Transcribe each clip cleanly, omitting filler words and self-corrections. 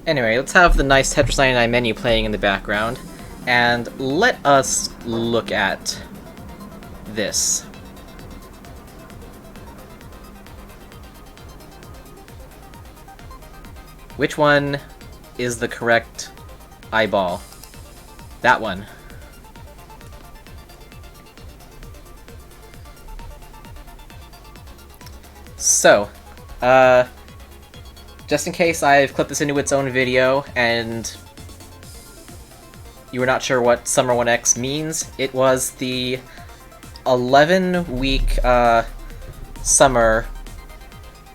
Anyway, let's have the nice Tetris 99 menu playing in the background, and let us look at this. Which one is the correct eyeball? That one. So, just in case I've clipped this into its own video and you were not sure what Summer1x means, it was the 11-week summer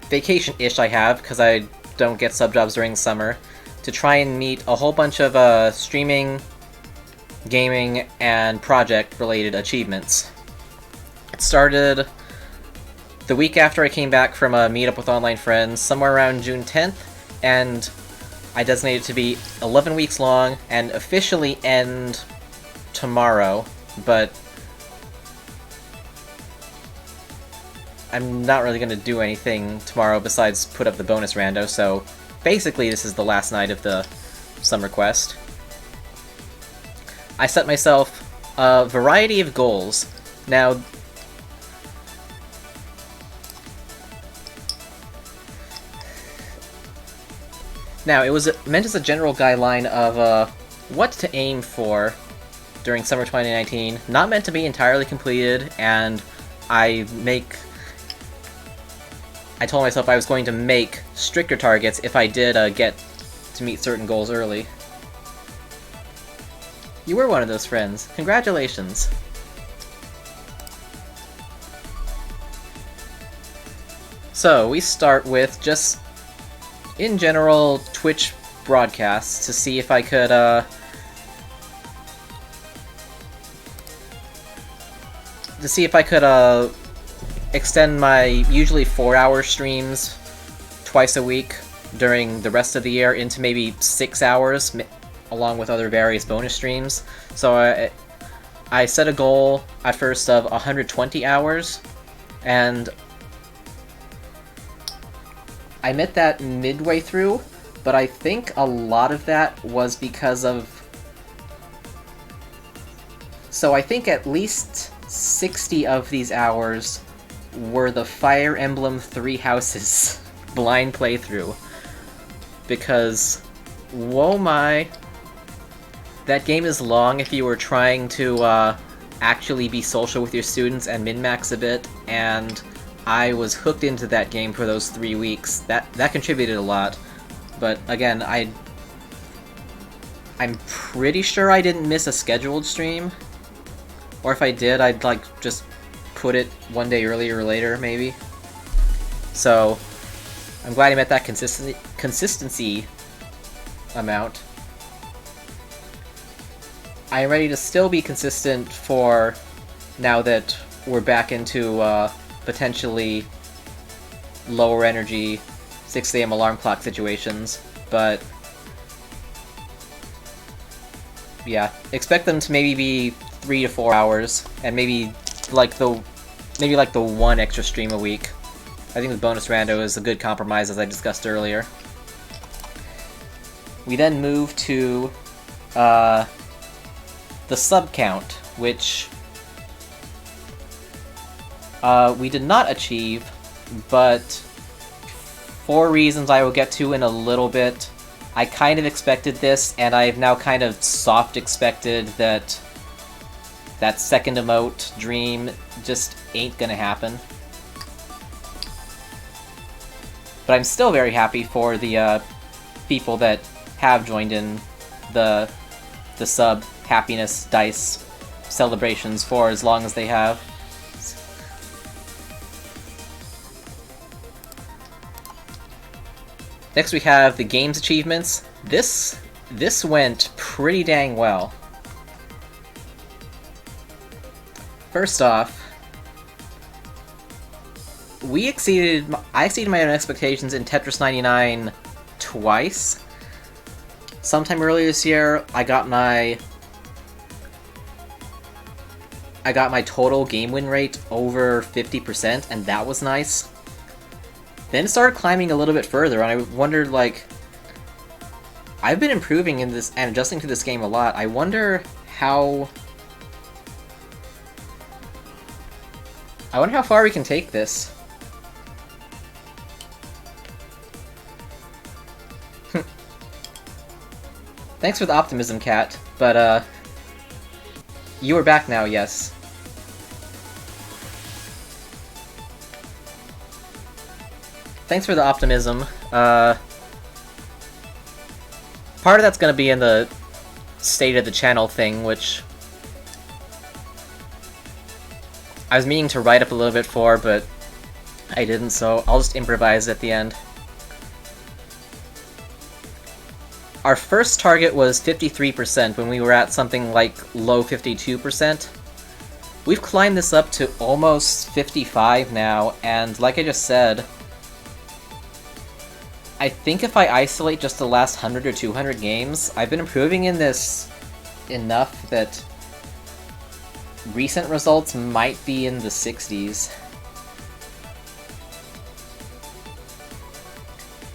vacation-ish I have, because I don't get sub jobs during summer, to try and meet a whole bunch of streaming, gaming, and project-related achievements. It started the week after I came back from a meetup with online friends, somewhere around June 10th, and I designated it to be 11 weeks long and officially end tomorrow, but I'm not really going to do anything tomorrow besides put up the bonus rando, so basically this is the last night of the summer quest. I set myself a variety of goals. Now, it was meant as a general guideline of what to aim for during summer 2019, not meant to be entirely completed, and I told myself I was going to make stricter targets if I did get to meet certain goals early. You were one of those friends. Congratulations. So, we start with just, in general, Twitch broadcasts to see if I could, extend my usually 4-hour streams twice a week during the rest of the year into maybe 6 hours, along with other various bonus streams. So I set a goal at first of 120 hours, and I met that midway through, but I think a lot of that was because of... So I think at least 60 of these hours were the Fire Emblem Three Houses blind playthrough. Because, whoa my, that game is long if you were trying to actually be social with your students and min-max a bit, and I was hooked into that game for those 3 weeks. That contributed a lot, but again, I'm pretty sure I didn't miss a scheduled stream, or if I did, I'd just put it one day earlier or later, maybe. So, I'm glad I met that consistency amount. I am ready to still be consistent for now that we're back into potentially lower energy 6 AM alarm clock situations, but yeah, expect them to maybe be 3 to 4 hours, and maybe like the one extra stream a week. I think the bonus rando is a good compromise, as I discussed earlier. We then move to the sub count, which we did not achieve, but for reasons I will get to in a little bit. I kind of expected this, and I've now kind of soft expected that second emote dream just ain't gonna happen. But I'm still very happy for the people that have joined in the sub happiness dice celebrations for as long as they have. Next we have the games achievements. This went pretty dang well. First off, I exceeded my own expectations in Tetris 99 twice. Sometime earlier this year, I got my total game win rate over 50%, and that was nice. Then it started climbing a little bit further, and I wondered, like, I've been improving in this and adjusting to this game a lot. I wonder how far we can take this. Thanks for the optimism, Cat, but you are back now, yes. Thanks for the optimism. Part of that's gonna be in the state of the channel thing, which I was meaning to write up a little bit for, but I didn't, so I'll just improvise at the end. Our first target was 53% when we were at something like low 52%. We've climbed this up to almost 55 now, and like I just said, I think if I isolate just the last 100 or 200 games, I've been improving in this enough that recent results might be in the 60s.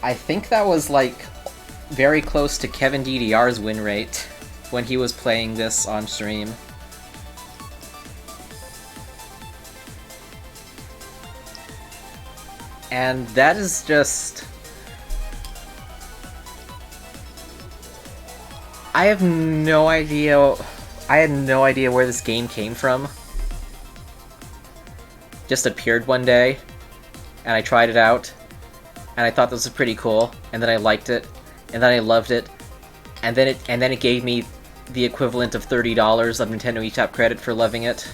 I think that was like very close to Kevin DDR's win rate when he was playing this on stream. And that is just... I have no idea... I had no idea where this game came from. Just appeared one day, and I tried it out, and I thought this was pretty cool, and then I liked it, and then I loved it, and then it gave me the equivalent of $30 of Nintendo eTap credit for loving it.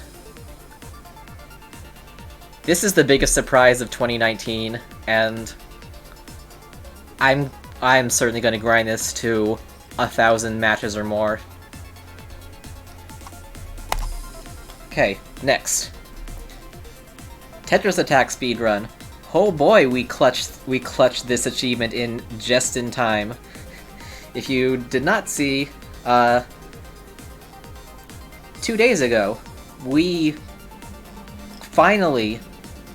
This is the biggest surprise of 2019, and I'm certainly going to grind this to 1,000 matches or more. Okay, next. Tetris Attack speedrun. Oh boy, we clutched this achievement in just in time. If you did not see, 2 days ago, we finally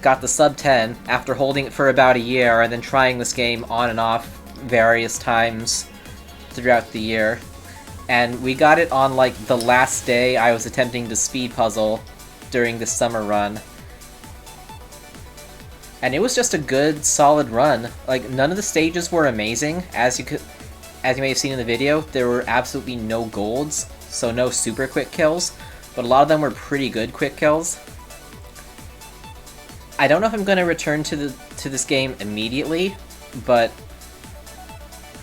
got the sub 10 after holding it for about a year and then trying this game on and off various times throughout the year. And we got it on, like, the last day I was attempting to speed puzzle during this summer run. And it was just a good, solid run. Like, none of the stages were amazing, as you may have seen in the video. There were absolutely no golds, so no super quick kills, but a lot of them were pretty good quick kills. I don't know if I'm going to return to this game immediately, but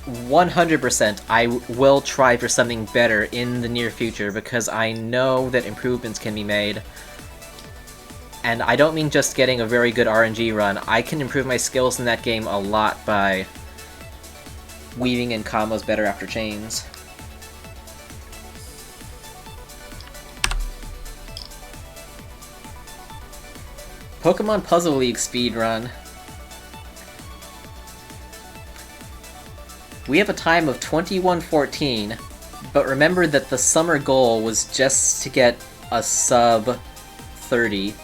100% I will try for something better in the near future, because I know that improvements can be made. And I don't mean just getting a very good RNG run. I can improve my skills in that game a lot by weaving in combos better after chains. Pokemon Puzzle League speedrun. We have a time of 21:14, but remember that the summer goal was just to get a sub 30.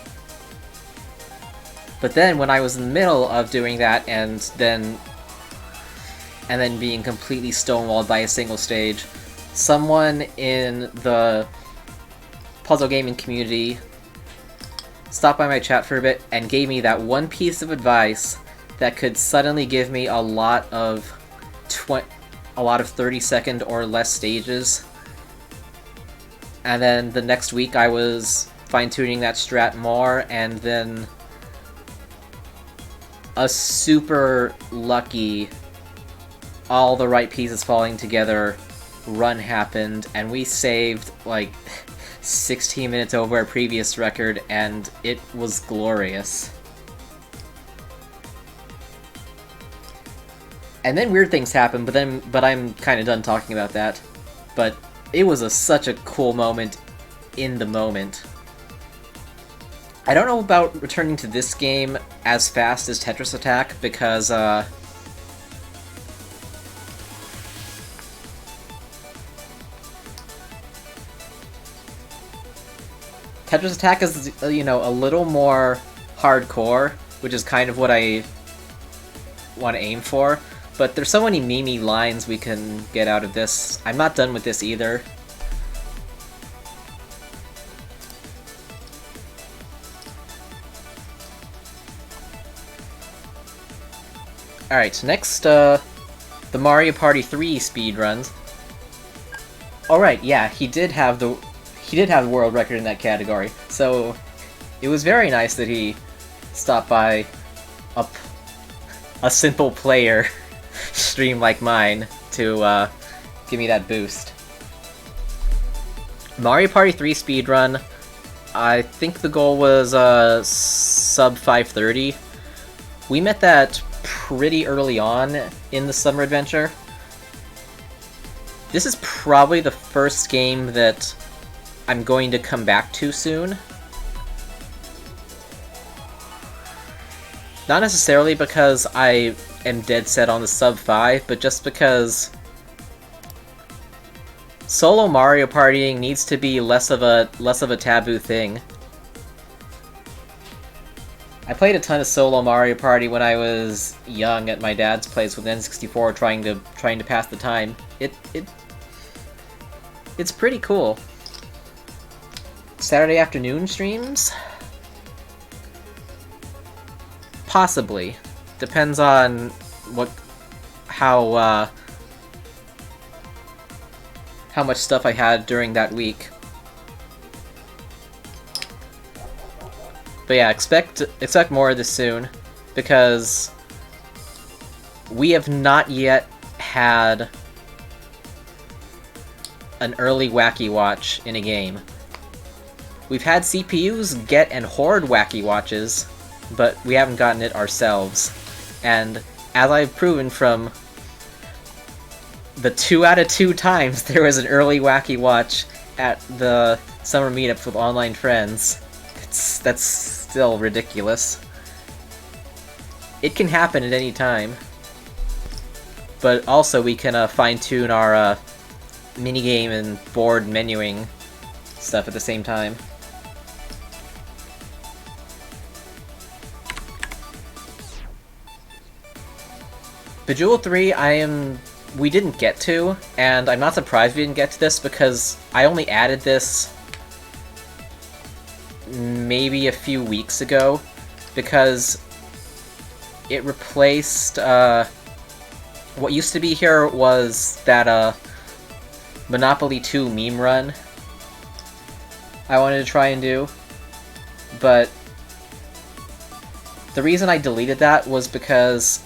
But then when I was in the middle of doing that and then being completely stonewalled by a single stage, someone in the puzzle gaming community stopped by my chat for a bit and gave me that one piece of advice that could suddenly give me a lot of 30-second or less stages. And then the next week I was fine-tuning that strat more, and then a super lucky, all the right pieces falling together run happened, and we saved like 16 minutes over our previous record, and it was glorious. And then weird things happened, but I'm kind of done talking about that. But it was such a cool moment in the moment. I don't know about returning to this game as fast as Tetris Attack, because Tetris Attack is, you know, a little more hardcore, which is kind of what I want to aim for. But there's so many meme lines we can get out of this. I'm not done with this either. Alright, next, the Mario Party 3 speedruns. Alright, yeah, he did have the world record in that category, so it was very nice that he stopped by a simple player stream like mine to give me that boost. Mario Party 3 speedrun, I think the goal was sub 530. We met that pretty early on in the summer adventure. This is probably the first game that I'm going to come back to soon. Not necessarily because I am dead set on the sub 5, but just because solo Mario Partying needs to be less of a taboo thing. I played a ton of solo Mario Party when I was young at my dad's place with N64, trying to pass the time. It's pretty cool. Saturday afternoon streams? Possibly. Depends on how much stuff I had during that week. But yeah, expect more of this soon, because we have not yet had an early Wacky Watch in a game. We've had CPUs get and hoard Wacky Watches, but we haven't gotten it ourselves. And as I've proven from the 2 out of 2 times there was an early Wacky Watch at the summer meetups with online friends, that's still ridiculous. It can happen at any time. But also we can fine-tune our minigame and board menuing stuff at the same time. Bejeweled 3, we didn't get to, and I'm not surprised we didn't get to this because I only added this maybe a few weeks ago, because it replaced, what used to be here was that, Monopoly 2 meme run I wanted to try and do, but the reason I deleted that was because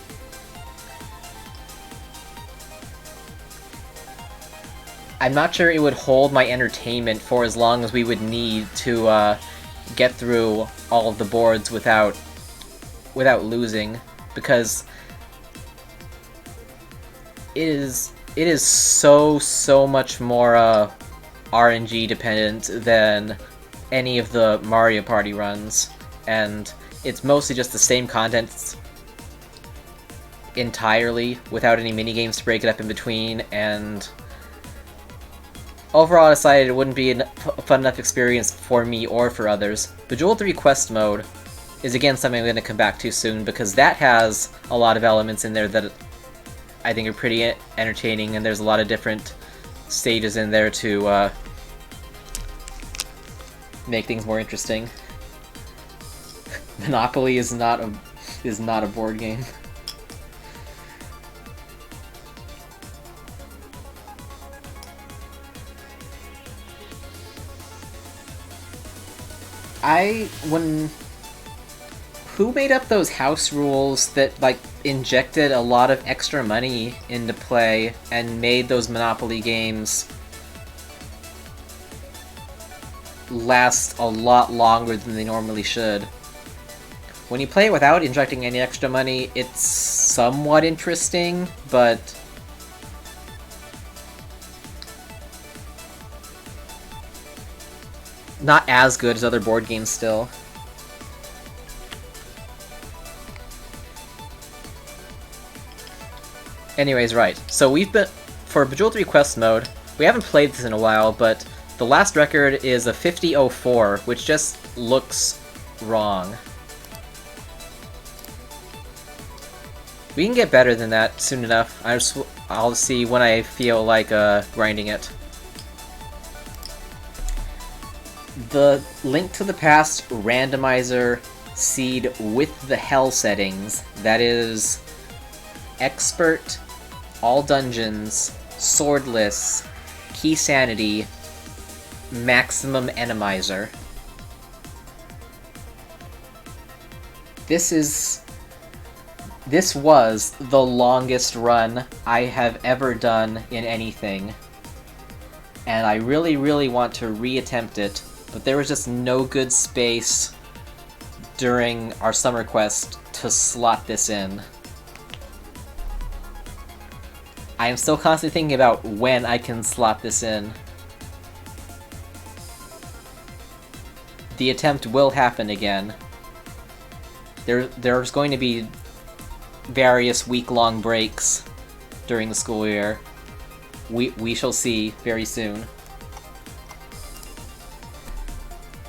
I'm not sure it would hold my entertainment for as long as we would need to get through all of the boards without losing, because it is so much more RNG dependent than any of the Mario Party runs, and it's mostly just the same content entirely without any minigames to break it up in between, and overall I decided it wouldn't be a fun enough experience for me or for others. Bejeweled 3 Quest Mode is again something I'm going to come back to soon, because that has a lot of elements in there that I think are pretty entertaining, and there's a lot of different stages in there to make things more interesting. Monopoly is not a board game. Who made up those house rules that, like, injected a lot of extra money into play and made those Monopoly games last a lot longer than they normally should? When you play it without injecting any extra money, it's somewhat interesting, but not as good as other board games still. Anyways, right. So for Bejeweled 3 Quest Mode, we haven't played this in a while, but the last record is a 50:04, which just looks wrong. We can get better than that soon enough. I'll see when I feel like grinding it. The Link to the Past randomizer seed with the hell settings, that is expert, all dungeons, swordless, key sanity, maximum enemizer. This was the longest run I have ever done in anything, and I really want to reattempt it, but there was just no good space during our summer quest to slot this in. I am still constantly thinking about when I can slot this in. The attempt will happen again. There's going to be various week-long breaks during the school year. We shall see very soon.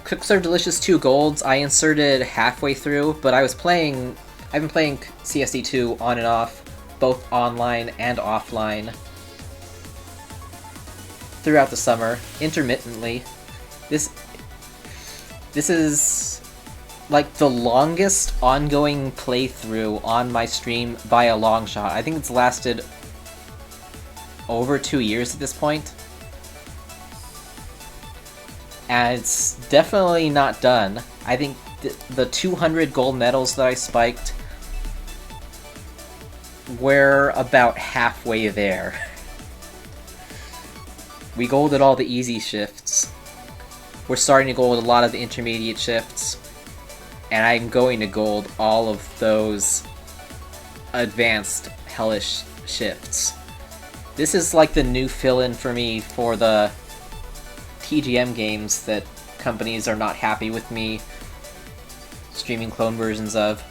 Quick Serve Delicious 2 Golds I inserted halfway through, but I've been playing CSD2 on and off, both online and offline, throughout the summer, intermittently. This is like the longest ongoing playthrough on my stream by a long shot. I think it's lasted over 2 years at this point. And it's definitely not done. I think the 200 gold medals that I spiked, we're about halfway there. We golded all the easy shifts. We're starting to gold a lot of the intermediate shifts. And I'm going to gold all of those advanced hellish shifts. This is like the new fill-in for me for the TGM games that companies are not happy with me streaming clone versions of.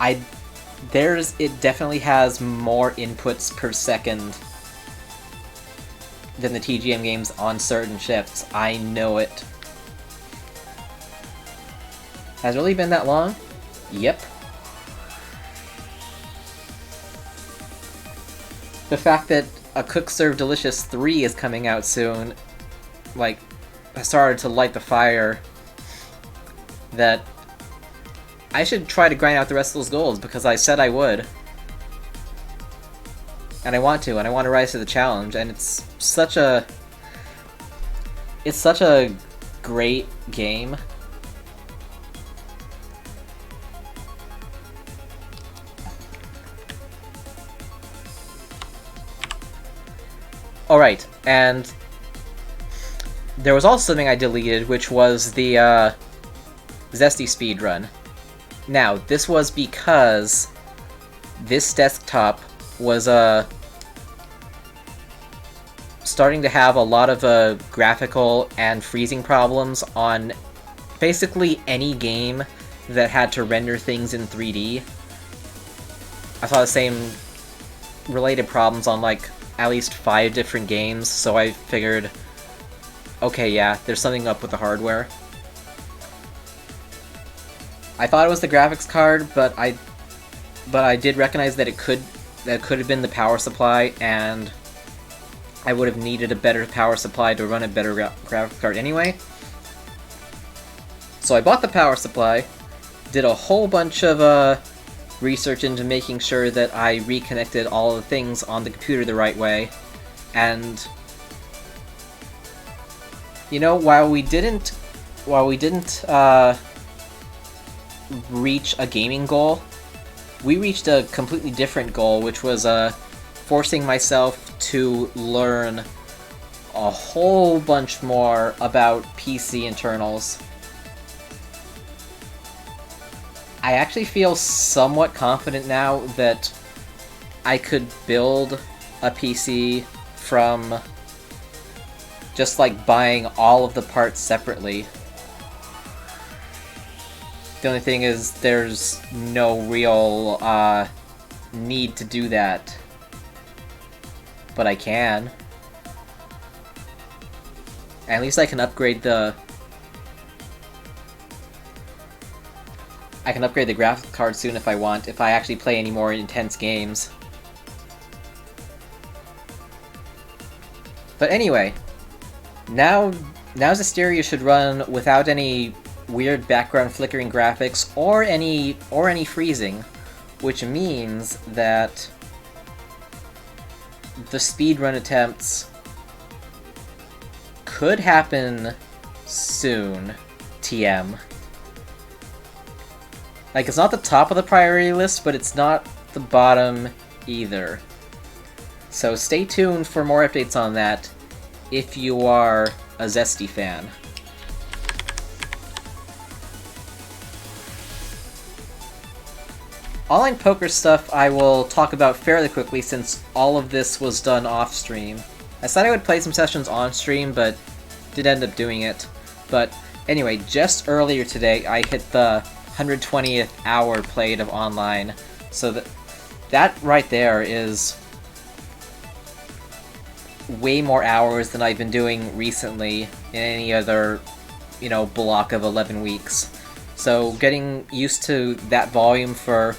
It definitely has more inputs per second than the TGM games on certain shifts. I know it. Has it really been that long? Yep. The fact that a Cook Serve Delicious 3 is coming out soon, like, I started to light the fire that I should try to grind out the rest of those goals, because I said I would. And I want to rise to the challenge, and it's such a great game. Alright, and there was also something I deleted, which was the Zesty speedrun. Now, this was because this desktop was starting to have a lot of graphical and freezing problems on basically any game that had to render things in 3D. I saw the same related problems on like at least 5 different games, so I figured, okay, yeah, there's something up with the hardware. I thought it was the graphics card, but I did recognize that it could have been the power supply, and I would have needed a better power supply to run a better graphics card anyway. So I bought the power supply, did a whole bunch of research into making sure that I reconnected all the things on the computer the right way, and you know, while we didn't reach a gaming goal, we reached a completely different goal, which was forcing myself to learn a whole bunch more about PC internals. I actually feel somewhat confident now that I could build a PC from just like buying all of the parts separately. The only thing is there's no real need to do that, but I can. At least I can upgrade the I can upgrade the graphics card soon if I want, if I actually play any more intense games. But anyway, now Zestiria should run without any weird background flickering graphics or any freezing, which means that the speedrun attempts could happen soon. TM. Like, it's not the top of the priority list, but it's not the bottom either. So stay tuned for more updates on that if you are a Zesty fan. Online poker stuff I will talk about fairly quickly since all of this was done off-stream. I said I would play some sessions on-stream, but did end up doing it. But anyway, just earlier today I hit the 120th hour played of online, so that right there is way more hours than I've been doing recently in any other, block of 11 weeks. So getting used to that volume for,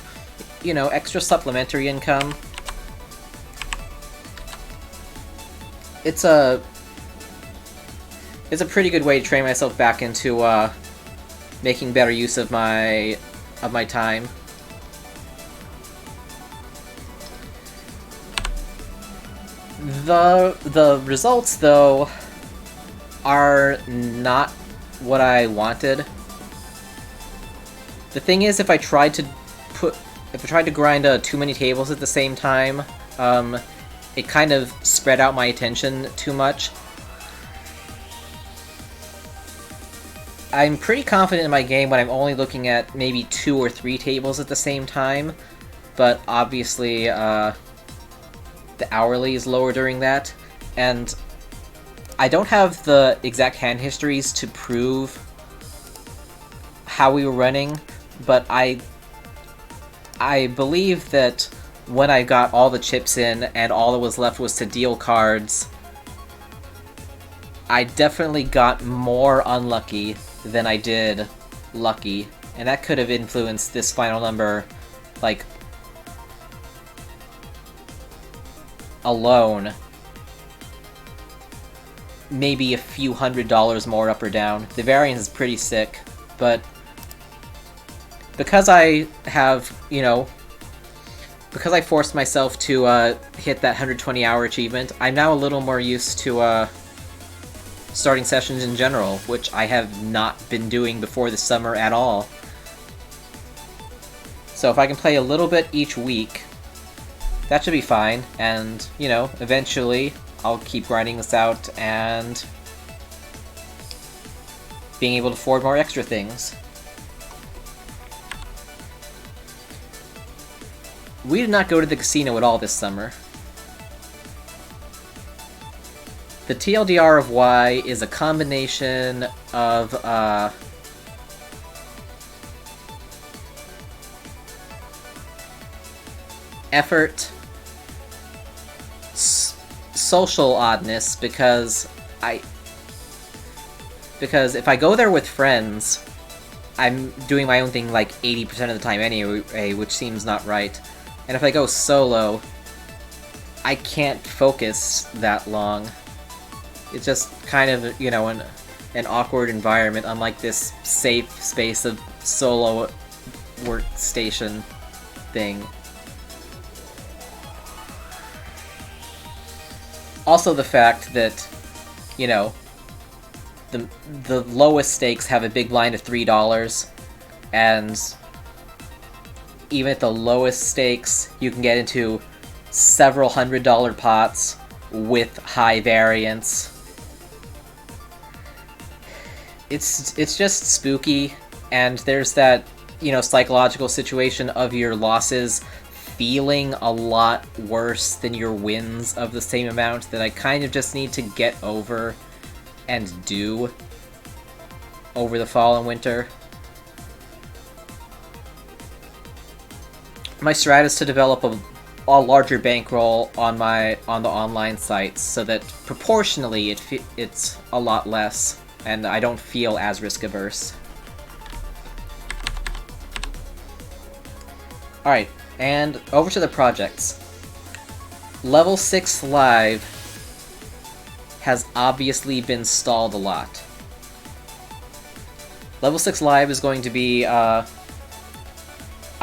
extra supplementary income, it's a pretty good way to train myself back into making better use of my time. The results, though, are not what I wanted. The thing is, if I tried to grind too many tables at the same time, it kind of spread out my attention too much. I'm pretty confident in my game when I'm only looking at maybe 2 or 3 tables at the same time, but obviously the hourly is lower during that, and I don't have the exact hand histories to prove how we were running, but I believe that when I got all the chips in and all that was left was to deal cards, I definitely got more unlucky than I did lucky, and that could have influenced this final number, like, alone. Maybe a few $100s more up or down. The variance is pretty sick, but because I have, because I forced myself to hit that 120-hour achievement, I'm now a little more used to starting sessions in general, which I have not been doing before this summer at all. So if I can play a little bit each week, that should be fine, and, eventually I'll keep grinding this out and being able to afford more extra things. We did not go to the casino at all this summer. The TLDR of Y is a combination of effort, social oddness, because if I go there with friends, I'm doing my own thing like 80% of the time anyway, which seems not right. And if I go solo, I can't focus that long. It's just kind of, an awkward environment, unlike this safe space of solo workstation thing. Also the fact that, the lowest stakes have a big blind of $3, and even at the lowest stakes, you can get into several $100 pots with high variance. It's just spooky, and there's that, psychological situation of your losses feeling a lot worse than your wins of the same amount that I kind of just need to get over and do over the fall and winter. My strat is to develop a larger bankroll on the online sites so that proportionally it's a lot less and I don't feel as risk averse. Alright, and over to the projects. Level 6 Live has obviously been stalled a lot. Level 6 Live is going to be a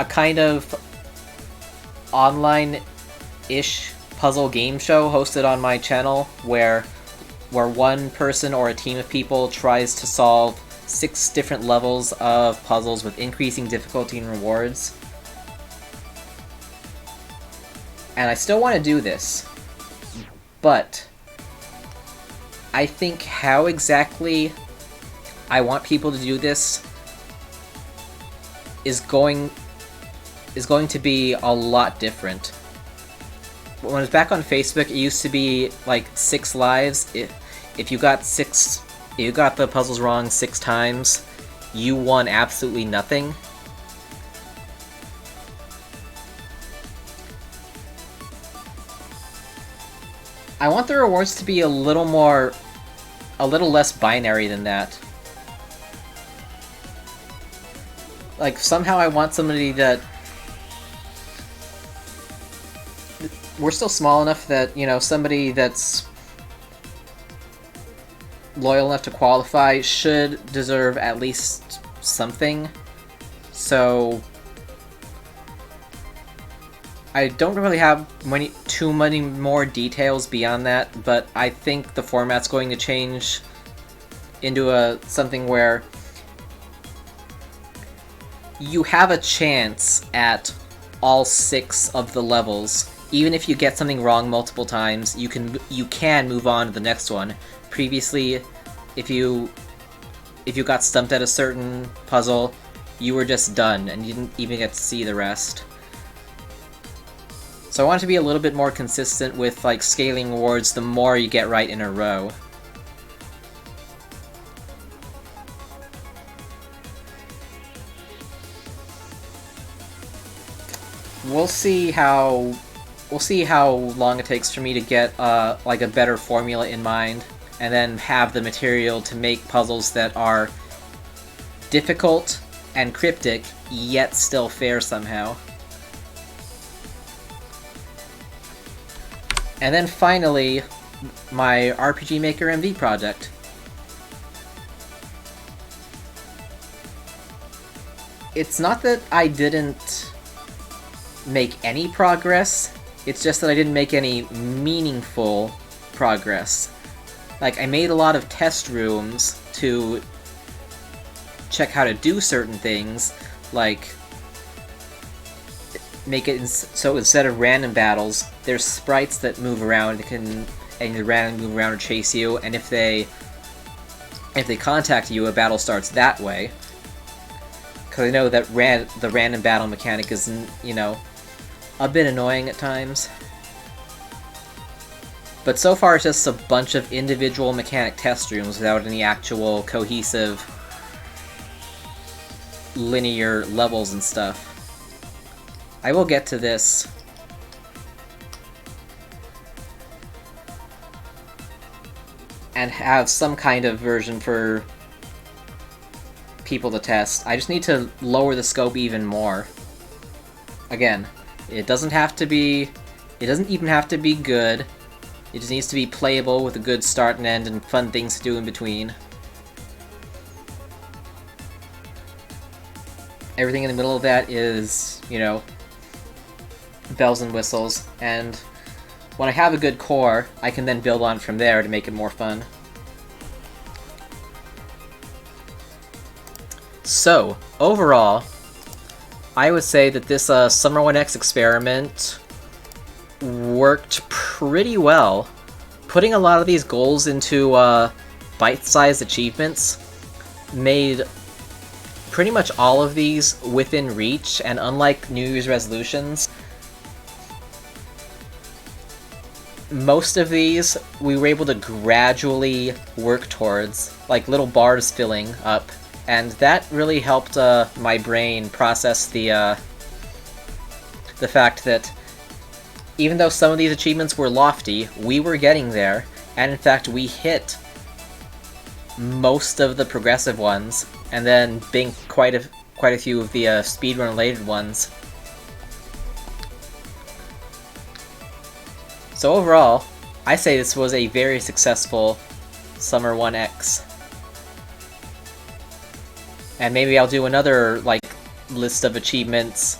kind of online-ish puzzle game show hosted on my channel where one person or a team of people tries to solve 6 different levels of puzzles with increasing difficulty and rewards. And I still want to do this, but I think how exactly I want people to do this is going to be a lot different. When I was back on Facebook, it used to be like 6 lives. If you got the puzzles wrong 6 times, you won absolutely nothing. I want the rewards to be a little less binary than that. Like, somehow I want somebody that... We're still small enough that, you know, somebody that's loyal enough to qualify should deserve at least something. So I don't really have too many more details beyond that, but I think the format's going to change into something where you have a chance at all 6 of the levels. Even if you get something wrong multiple times, you can move on to the next one. Previously, if you got stumped at a certain puzzle, you were just done and you didn't even get to see the rest. So I want it to be a little bit more consistent with like scaling rewards the more you get right in a row. We'll see how long it takes for me to get like a better formula in mind, and then have the material to make puzzles that are difficult and cryptic, yet still fair somehow. And then finally, my RPG Maker MV project. It's not that I didn't make any progress, it's just that I didn't make any meaningful progress. Like, I made a lot of test rooms to check how to do certain things, like make it so instead of random battles, there's sprites that move around and either randomly move around or chase you, and if they contact you, a battle starts that way. Because I know that the random battle mechanic is, you know, a bit annoying at times. But so far it's just a bunch of individual mechanic test rooms without any actual cohesive linear levels and stuff. I will get to this. And have some kind of version for people to test. I just need to lower the scope even more. Again, it doesn't even have to be good. It just needs to be playable with a good start and end and fun things to do in between. Everything in the middle of that is, you know, bells and whistles, and when I have a good core, I can then build on from there to make it more fun. So, overall, I would say that this Summer1x experiment worked pretty well. Putting a lot of these goals into bite-sized achievements made pretty much all of these within reach, and unlike New Year's resolutions, most of these we were able to gradually work towards, like little bars filling up, and that really helped my brain process the fact that even though some of these achievements were lofty, we were getting there, and in fact we hit most of the progressive ones, and then being quite a few of the speedrun related ones. So overall, I say this was a very successful Summer1x. And maybe I'll do another, like, list of achievements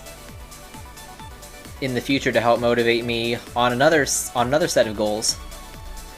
in the future to help motivate me on another set of goals.